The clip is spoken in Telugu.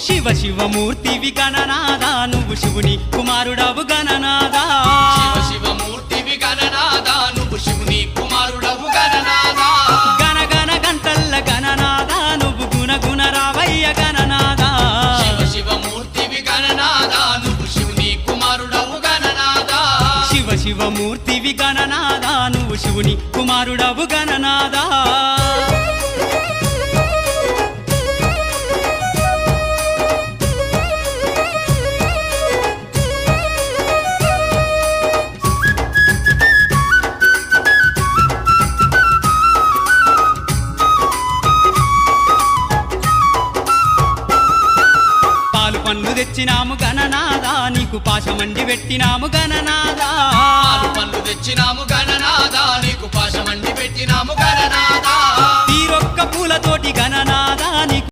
శివ శివమూర్తివి గణనాదా నువ్వు శివుని కుమారుడవు గణనాదా శివ శివమూర్తివి గణనాదా నువ్వు శివుని కుమారుడవు గణనాదా గణ గణ గంటల్ల గణనాదా నువ్వు గుణ గుణ రావయ్య గణనాదా శివ శివమూర్తివి గణనాదా నువ్వు శివుని కుమారుడవు గణనాదా శివ శివమూర్తివి గణనాదా నువ్వు శివుని కుమారుడవు గణనాదా పండ్లు తెచ్చినాము గణనాదా నీకు పాశమండి పెట్టినాము గణనాదా పాలు పండ్లు తెచ్చినాము గణనాదా నీకు పాశమండి పెట్టినాము గణనాదా తీరొక్క పూలతోటి గణనాదా